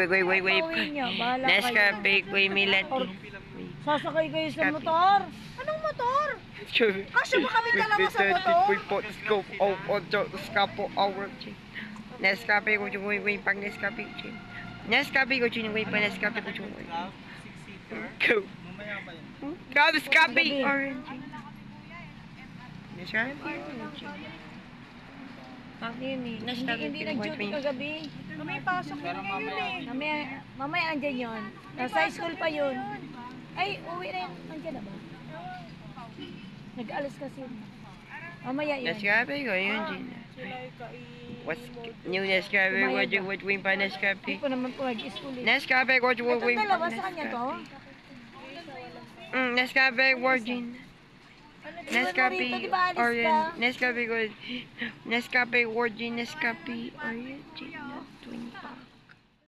Wait. Pauwi niyo, bahala kayo. Nescafe, Kuya Milat. Sasakay kayo sa motor? Anong motor? Kasi ba kami talaga sa motor? Nescafe ko yung wait pag Nescafe ko. Nescafe ko yung wait pa Nescafe ko yung wait. Go. Go Nescafe orange. Nescafe orange. Hindi nag-duty kagabi. May pasok na ngayon eh. Mamaya andyan yun. Nasa school pa yun. Ay, uwi na yun. Andyan na ba? Nag-alas kasi. Mamaya yun. Nescafe ko yun din. What's new Nescafe ko yung wait pa Nescafe. Hindi po naman po nag-school eh. Nescafe ko yung Itong wait pa dalawa sa kanya to? Nescafe virgin. Nescafe orange. Nescafe ko. Nescafe virgin. Nescafe orange.